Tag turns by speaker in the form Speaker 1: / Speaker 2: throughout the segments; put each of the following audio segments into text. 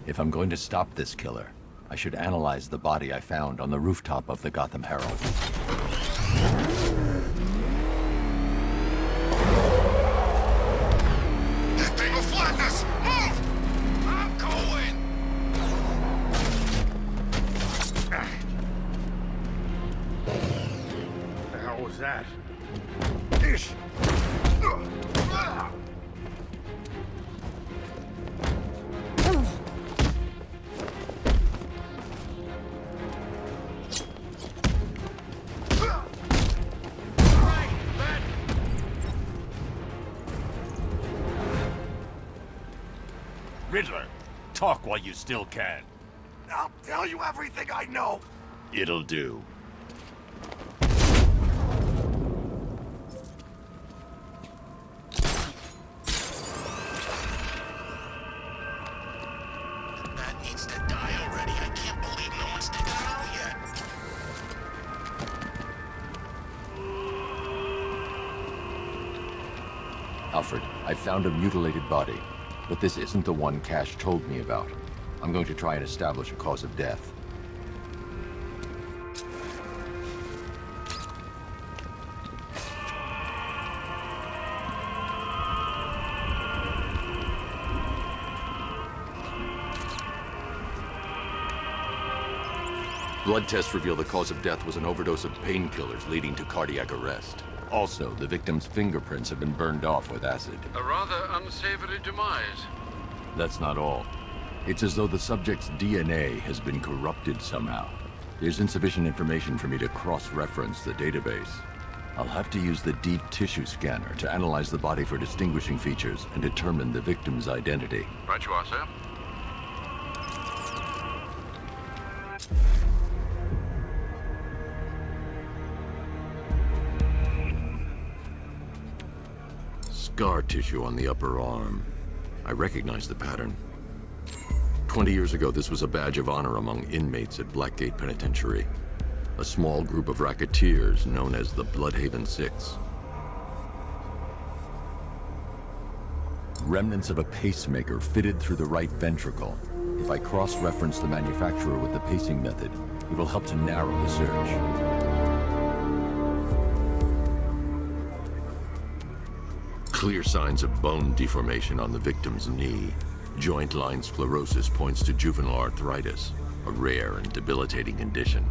Speaker 1: If I'm going to stop this killer, I should analyze the body I found on the rooftop of the Gotham Herald.
Speaker 2: That thing will flatten us! Move! I'm going!
Speaker 3: What the hell was that?
Speaker 2: Ish!
Speaker 4: Riddler, talk while you still can.
Speaker 2: I'll tell you everything I know!
Speaker 4: It'll do.
Speaker 2: That needs to die already. I can't believe no one's taken it out yet.
Speaker 1: Alfred, I found a mutilated body, but this isn't the one Cash told me about. I'm going to try and establish a cause of death. Blood tests reveal the cause of death was an overdose of painkillers leading to cardiac arrest. Also, the victim's fingerprints have been burned off with acid.
Speaker 5: A rather unsavory demise.
Speaker 1: That's not all. It's as though the subject's DNA has been corrupted somehow. There's insufficient information for me to cross-reference the database. I'll have to use the deep tissue scanner to analyze the body for distinguishing features and determine the victim's identity.
Speaker 5: Right you are, sir.
Speaker 1: Scar tissue on the upper arm. I recognize the pattern. 20 years ago, this was a badge of honor among inmates at Blackgate Penitentiary. A small group of racketeers known as the Bloodhaven Six. Remnants of a pacemaker fitted through the right ventricle. If I cross-reference the manufacturer with the pacing method, it will help to narrow the search. Clear signs of bone deformation on the victim's knee. Joint line sclerosis points to juvenile arthritis, a rare and debilitating condition.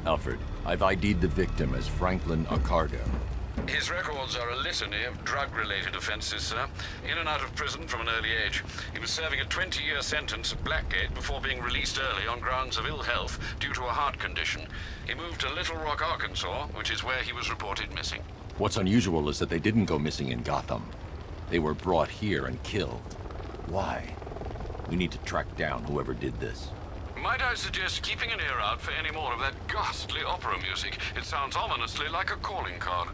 Speaker 1: Alfred, I've ID'd the victim as Franklin Accardo.
Speaker 5: His records are a litany of drug-related offenses, sir. In and out of prison from an early age. He was serving a 20-year sentence at Blackgate before being released early on grounds of ill health due to a heart condition. He moved to Little Rock, Arkansas, which is where he was reported missing.
Speaker 1: What's unusual is that they didn't go missing in Gotham. They were brought here and killed. Why? We need to track down whoever did this.
Speaker 5: Might I suggest keeping an ear out for any more of that ghastly opera music? It sounds ominously like a calling card.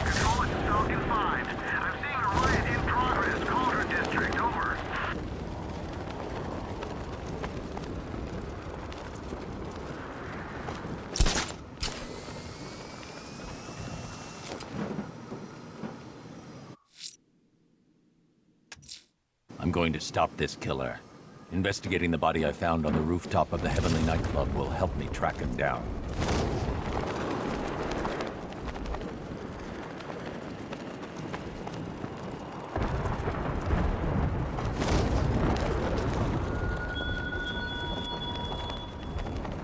Speaker 3: Control it to Falcon 5. I'm seeing a riot in progress. Calder District, over.
Speaker 1: I'm going to stop this killer. Investigating the body I found on the rooftop of the Heavenly nightclub will help me track him down.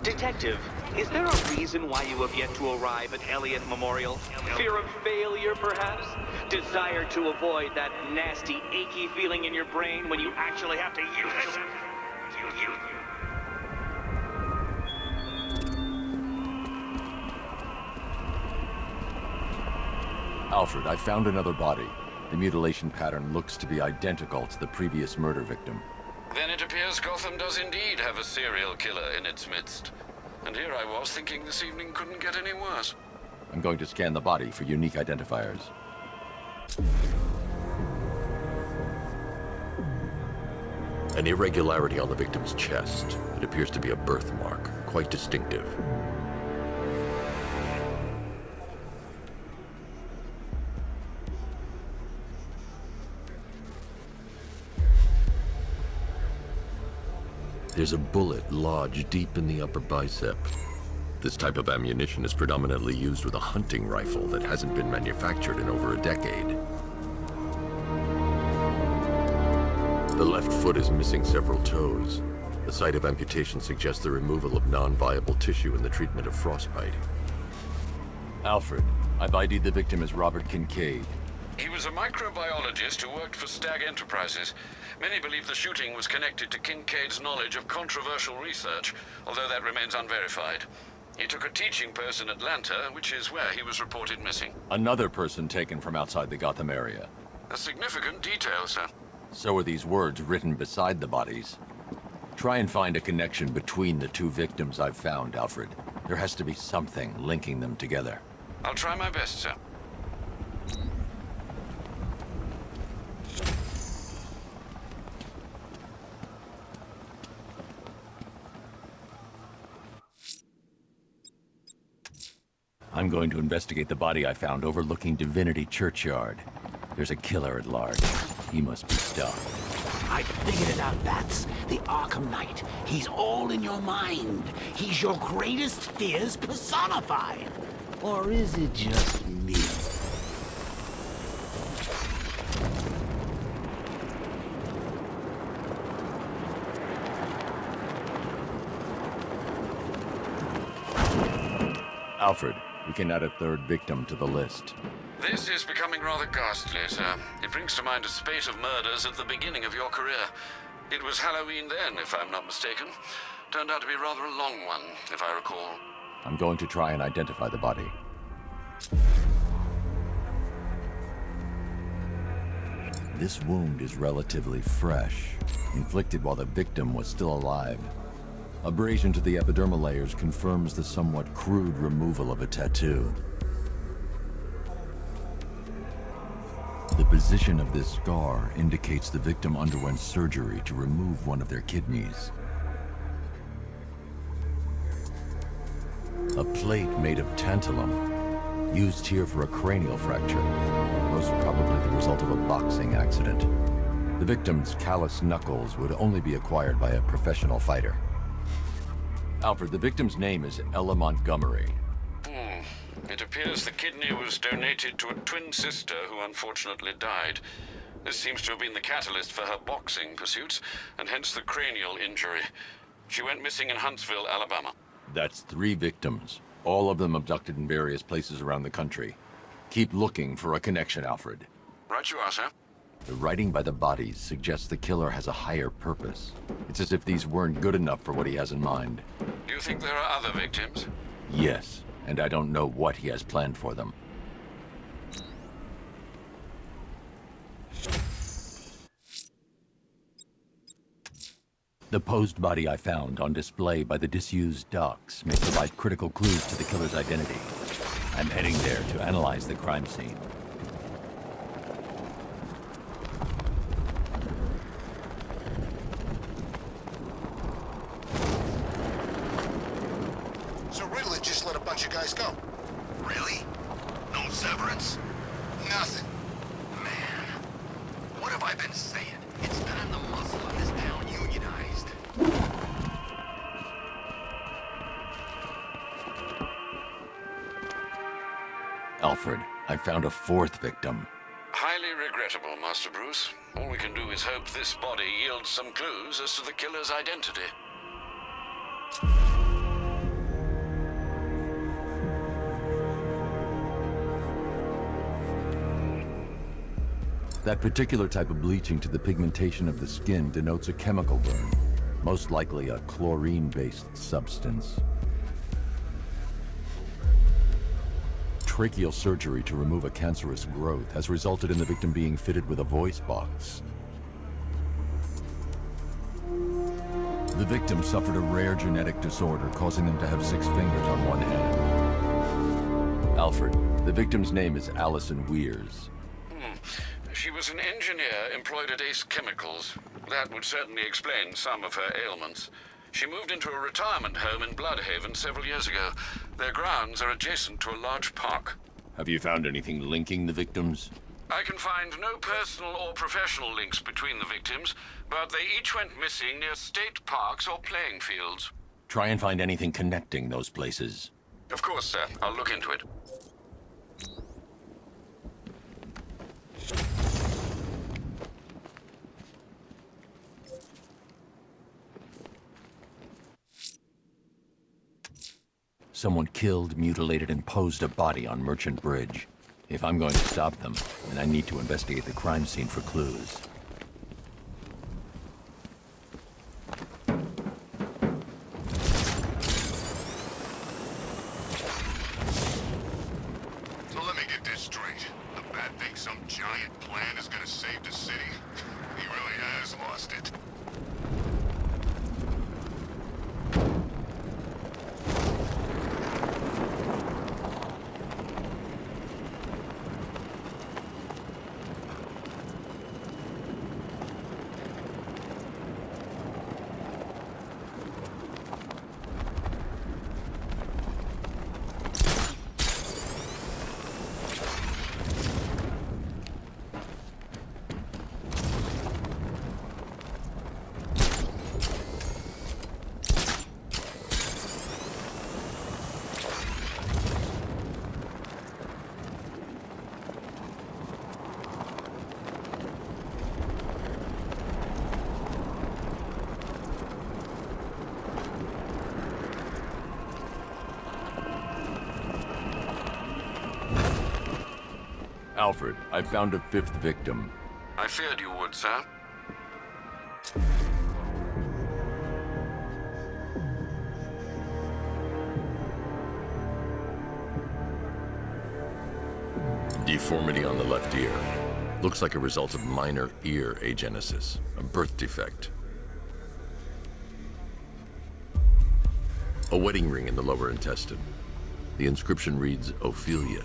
Speaker 6: Detective, is there a reason why you have yet to arrive at Elliott Memorial? Fear of failure, perhaps? Desire to avoid that nasty, achy feeling in your brain when you actually have to use it?
Speaker 1: Alfred, I found another body. The mutilation pattern looks to be identical to the previous murder victim.
Speaker 5: Then it appears Gotham does indeed have a serial killer in its midst. And here I was thinking this evening couldn't get any worse.
Speaker 1: I'm going to scan the body for unique identifiers. An irregularity on the victim's chest. It appears to be a birthmark, quite distinctive. There's a bullet lodged deep in the upper bicep. This type of ammunition is predominantly used with a hunting rifle that hasn't been manufactured in over a decade. The left foot is missing several toes. The site of amputation suggests the removal of non-viable tissue in the treatment of frostbite. Alfred, I've ID'd the victim as Robert Kincaid.
Speaker 5: He was a microbiologist who worked for Stag Enterprises. Many believe the shooting was connected to Kincaid's knowledge of controversial research, although that remains unverified. He took a teaching post in Atlanta, which is where he was reported missing.
Speaker 1: Another person taken from outside the Gotham area.
Speaker 5: A significant detail, sir.
Speaker 1: So are these words written beside the bodies. Try and find a connection between the two victims I've found, Alfred. There has to be something linking them together.
Speaker 5: I'll try my best, sir.
Speaker 1: I'm going to investigate the body I found overlooking Divinity Churchyard. There's a killer at large. He must be stopped.
Speaker 2: I figured it out, Bats. The Arkham Knight. He's all in your mind. He's your greatest fears personified. Or is it just me?
Speaker 1: Alfred, we can add a third victim to the list.
Speaker 5: This is becoming rather ghastly, sir. It brings to mind a spate of murders at the beginning of your career. It was Halloween then, if I'm not mistaken. Turned out to be rather a long one, if I recall.
Speaker 1: I'm going to try and identify the body. This wound is relatively fresh, inflicted while the victim was still alive. Abrasion to the epidermal layers confirms the somewhat crude removal of a tattoo. The position of this scar indicates the victim underwent surgery to remove one of their kidneys. A plate made of tantalum, used here for a cranial fracture, most probably the result of a boxing accident. The victim's calloused knuckles would only be acquired by a professional fighter. Alfred, the victim's name is Ella Montgomery.
Speaker 5: It appears the kidney was donated to a twin sister who unfortunately died. This seems to have been the catalyst for her boxing pursuits, and hence the cranial injury. She went missing in Huntsville, Alabama.
Speaker 1: That's 3 victims, all of them abducted in various places around the country. Keep looking for a connection, Alfred.
Speaker 5: Right you are, sir.
Speaker 1: The writing by the bodies suggests the killer has a higher purpose. It's as if these weren't good enough for what he has in mind.
Speaker 5: Do you think there are other victims?
Speaker 1: Yes, and I don't know what he has planned for them. The posed body I found on display by the disused docks may provide critical clues to the killer's identity. I'm heading there to analyze the crime scene.
Speaker 7: So Riddler just let a bunch of guys go.
Speaker 2: Really? No severance?
Speaker 7: Nothing.
Speaker 2: Man, what have I been saying? It's time the muscle of this town unionized.
Speaker 1: Alfred, I found a 4th victim.
Speaker 5: Highly regrettable, Master Bruce. All we can do is hope this body yields some clues as to the killer's identity.
Speaker 1: That particular type of bleaching to the pigmentation of the skin denotes a chemical burn, most likely a chlorine-based substance. Tracheal surgery to remove a cancerous growth has resulted in the victim being fitted with a voice box. The victim suffered a rare genetic disorder, causing them to have 6 fingers on one hand. Alfred, the victim's name is Allison Weers.
Speaker 5: She was an engineer employed at Ace Chemicals. That would certainly explain some of her ailments. She moved into a retirement home in Bloodhaven several years ago. Their grounds are adjacent to a large park.
Speaker 1: Have you found anything linking the victims?
Speaker 5: I can find no personal or professional links between the victims, but they each went missing near state parks or playing fields.
Speaker 1: Try and find anything connecting those places.
Speaker 5: Of course, sir. I'll look into it.
Speaker 1: Someone killed, mutilated, and posed a body on Merchant Bridge. If I'm going to stop them, then I need to investigate the crime scene for clues.
Speaker 7: So let me get this straight. The Bat thinks some giant plan is gonna save the city? He really has lost it.
Speaker 1: Alfred, I found a fifth victim.
Speaker 5: I feared you would, sir.
Speaker 1: Deformity on the left ear. Looks like a result of minor ear agenesis, a birth defect. A wedding ring in the lower intestine. The inscription reads, Ophelia.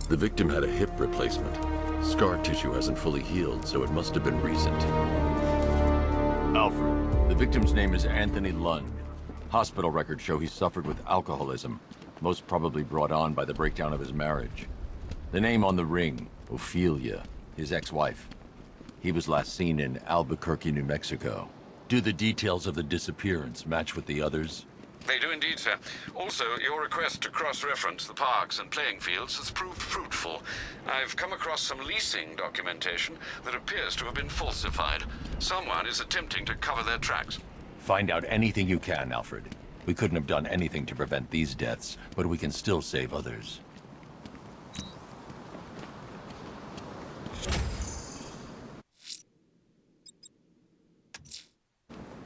Speaker 1: The victim had a hip replacement. Scar tissue hasn't fully healed, so it must have been recent. Alfred, the victim's name is Anthony Lund. Hospital records show he suffered with alcoholism, most probably brought on by the breakdown of his marriage. The name on the ring, Ophelia, his ex-wife. He was last seen in Albuquerque, New Mexico. Do the details of the disappearance match with the others?
Speaker 5: They do indeed, sir. Also, your request to cross-reference the parks and playing fields has proved fruitful. I've come across some leasing documentation that appears to have been falsified. Someone is attempting to cover their tracks.
Speaker 1: Find out anything you can, Alfred. We couldn't have done anything to prevent these deaths, but we can still save others.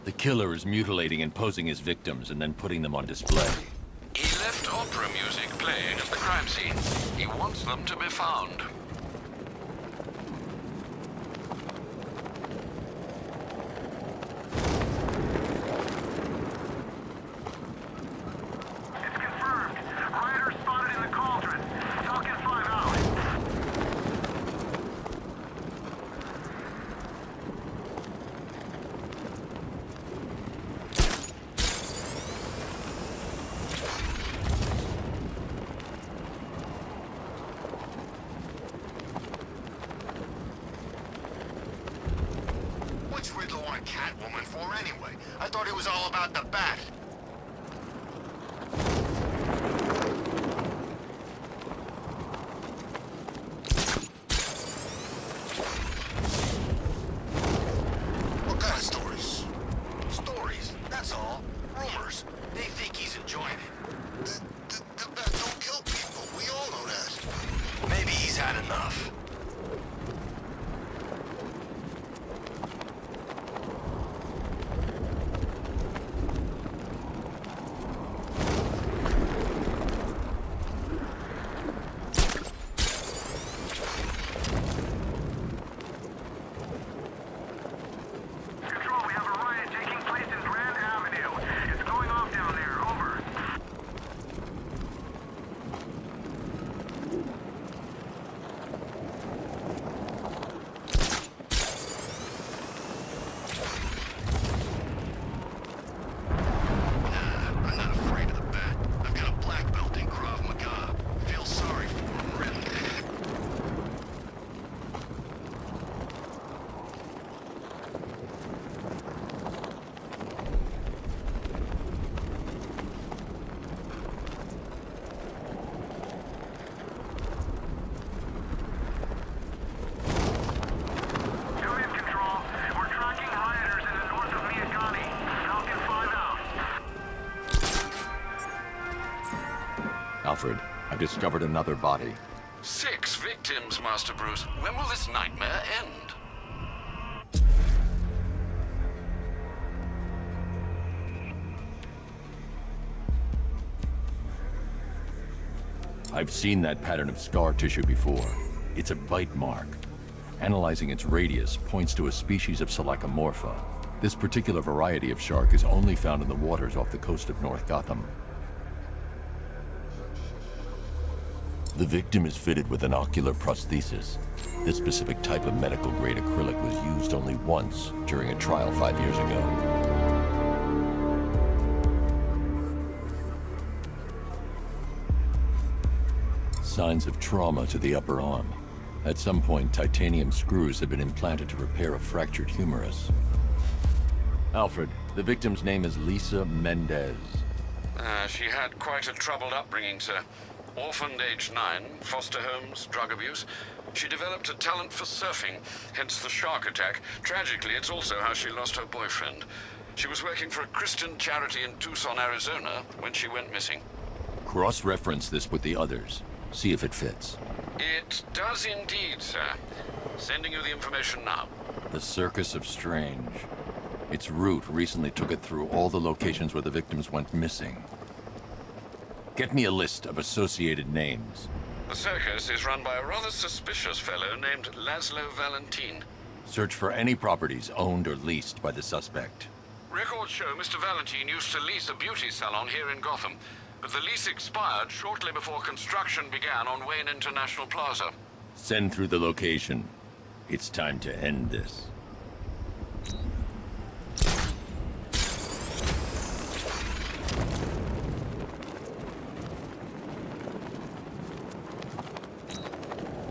Speaker 1: The killer is mutilating and posing as victims and then putting them on display.
Speaker 5: He left opera music playing at the crime scene. He wants them to be found.
Speaker 3: It's confirmed. Rider spotted in the cauldron. Talking 5 out.
Speaker 7: What's Riddler want Catwoman for anyway? I thought it was all about the Bat. What kind of stories? Stories, that's all. Rumors. They think he's enjoying it. The Bat don't kill people. We all know that. Maybe he's had enough.
Speaker 1: Alfred, I've discovered another body.
Speaker 5: 6 victims, Master Bruce. When will this nightmare end?
Speaker 1: I've seen that pattern of scar tissue before. It's a bite mark. Analyzing its radius points to a species of Selachomorpha. This particular variety of shark is only found in the waters off the coast of North Gotham. The victim is fitted with an ocular prosthesis. This specific type of medical-grade acrylic was used only once during a trial 5 years ago. Signs of trauma to the upper arm. At some point, titanium screws have been implanted to repair a fractured humerus. Alfred, the victim's name is Lisa Mendez.
Speaker 5: She had quite a troubled upbringing, sir. Orphaned aged 9, foster homes, drug abuse. She developed a talent for surfing, hence the shark attack. Tragically, it's also how she lost her boyfriend. She was working for a Christian charity in Tucson, Arizona, when she went missing.
Speaker 1: Cross-reference this with the others. See if it fits.
Speaker 5: It does indeed, sir. Sending you the information now.
Speaker 1: The Circus of Strange. Its route recently took it through all the locations where the victims went missing. Get me a list of associated names.
Speaker 5: The circus is run by a rather suspicious fellow named Laszlo Valentin.
Speaker 1: Search for any properties owned or leased by the suspect.
Speaker 5: Records show Mr. Valentin used to lease a beauty salon here in Gotham, but the lease expired shortly before construction began on Wayne International Plaza.
Speaker 1: Send through the location. It's time to end this.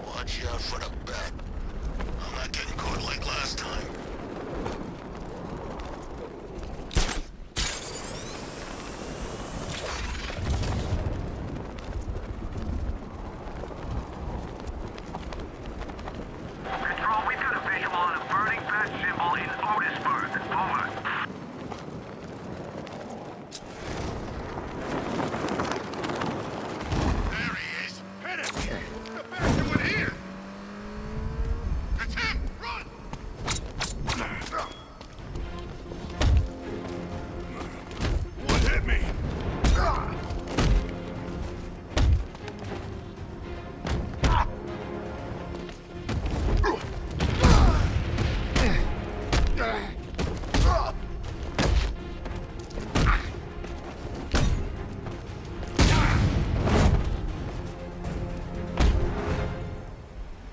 Speaker 7: Watch out for the bat. I'm not getting caught like last time.
Speaker 3: Control, we've got a visual on a burning bat symbol in Otisburg. Over.
Speaker 7: There he is. Hit him. The bat that went here. It's him. Run. What hit me?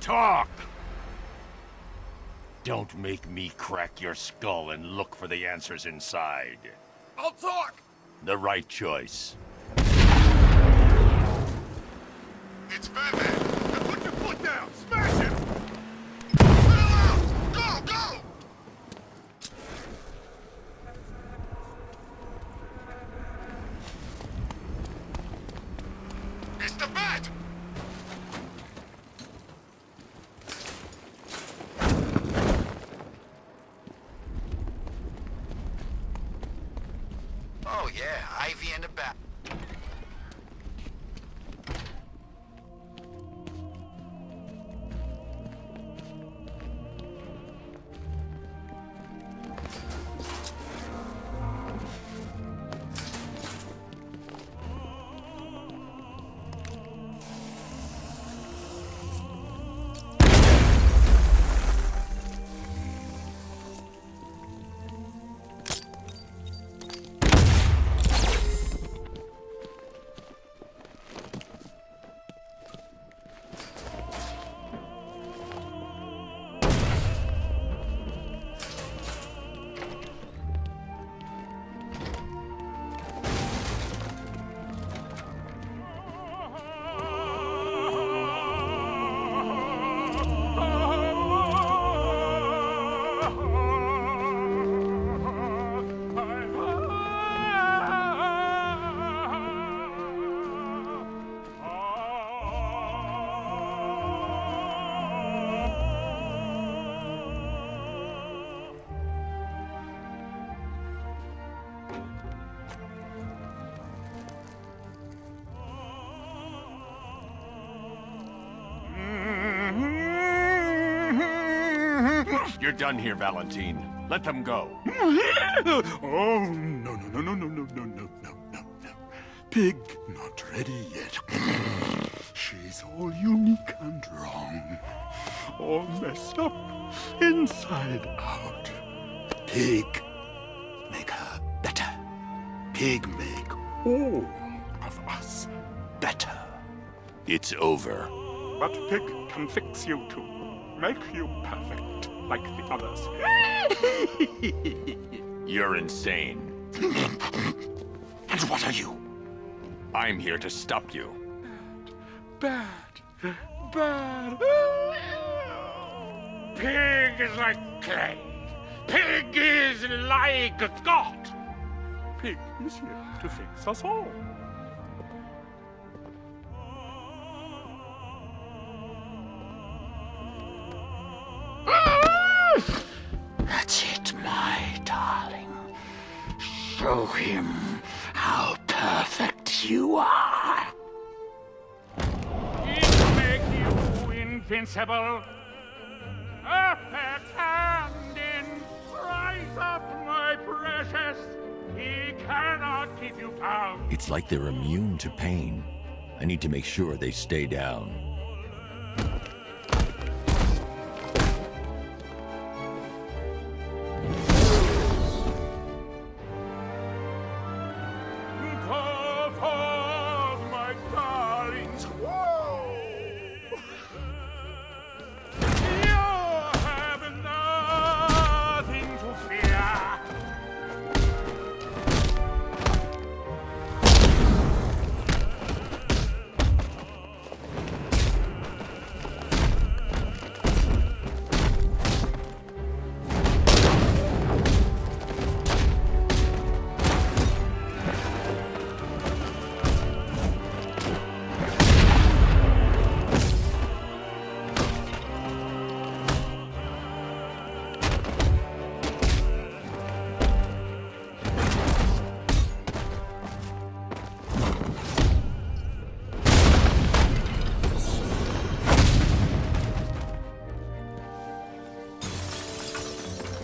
Speaker 4: Talk! Don't make me crack your skull and look for the answers inside.
Speaker 7: I'll talk.
Speaker 4: The right choice.
Speaker 7: It's Batman. Now put your foot down. Smash him. Bail out. Go, go. It's the bat. Oh yeah, Ivy and the bat.
Speaker 4: You're done here, Valentine. Let them go.
Speaker 8: Oh, no, no, no, no, no, no, no, no, no, no, no. Pig not ready yet. She's all unique and wrong. All messed up, inside out. Pig, make her better. Pig make all of us better.
Speaker 1: It's over.
Speaker 8: But Pig can fix you too. Make you perfect, like the others.
Speaker 4: You're insane.
Speaker 8: And what are you?
Speaker 4: I'm here to stop you.
Speaker 8: Bad. Bad. Pig is like clay. Pig is like God. Pig is here to fix us all.
Speaker 2: That's it, my darling. Show him how perfect you are.
Speaker 8: It makes you invincible. Perfect hand in. Rise up, my precious. He cannot keep you down.
Speaker 1: It's like they're immune to pain. I need to make sure they stay down.
Speaker 8: Go forth, my darlings. Whoa! You have nothing to fear.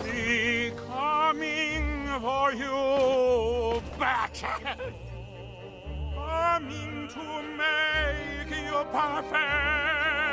Speaker 8: Be coming for you, bat. Coming to make you perfect.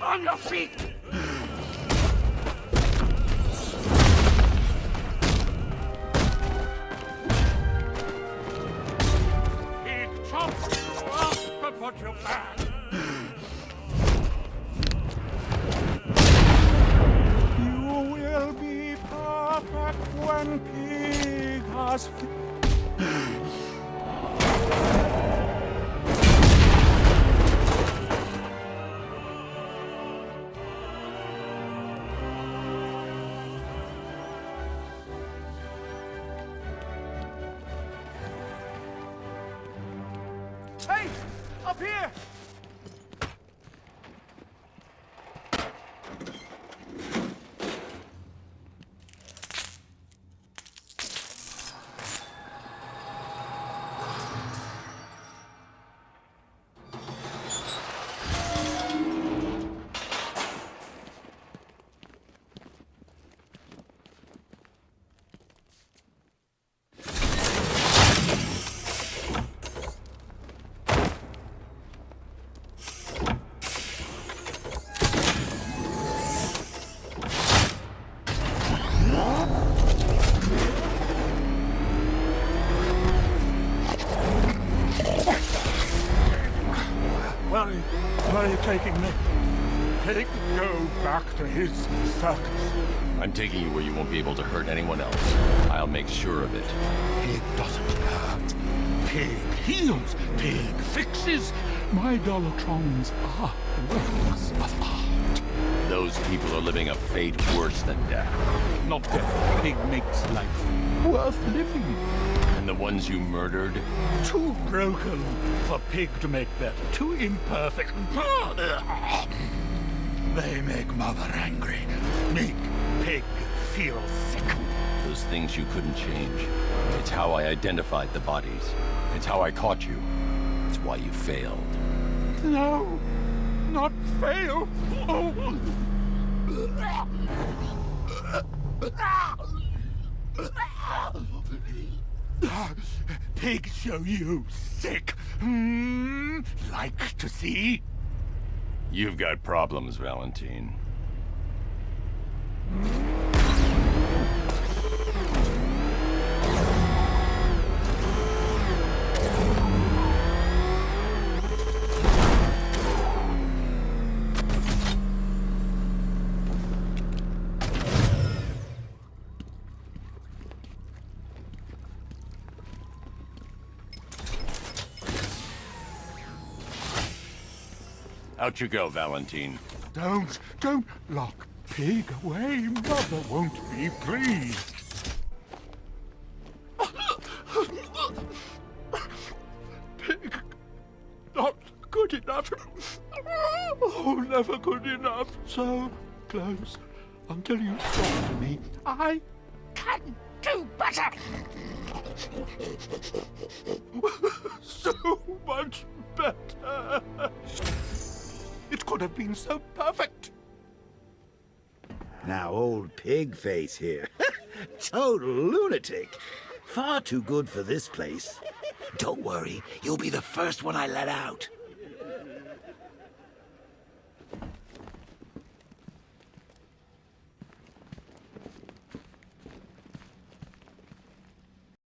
Speaker 8: On your feet! He chops you up and puts you back. You will be perfect when Pig has Hey! Up here! taking me? Pig, go back to his circus.
Speaker 1: I'm taking you where you won't be able to hurt anyone else. I'll make sure of it.
Speaker 8: Pig doesn't hurt. Pig heals. Pig fixes. My Dollotrons are works of art.
Speaker 1: Those people are living a fate worse than death.
Speaker 8: Not death. Pig makes life worth living.
Speaker 1: And the ones you murdered?
Speaker 8: Too broken for Pig to make better. Too imperfect. They make Mother angry. Make Pig feel sick.
Speaker 1: Those things you couldn't change. It's how I identified the bodies. It's how I caught you. It's why you failed.
Speaker 8: No, not fail. Oh. Pig show you sick. Like to see?
Speaker 1: You've got problems, Valentine. Out you go, Valentine.
Speaker 8: Don't lock Pig away. Mother won't be pleased. Pig, not good enough. Oh, never good enough. So close until you talk to me. I can do better. So much better. It could have been so perfect.
Speaker 2: Now, old pig face here. Total lunatic. Far too good for this place. Don't worry, you'll be the first one I let out.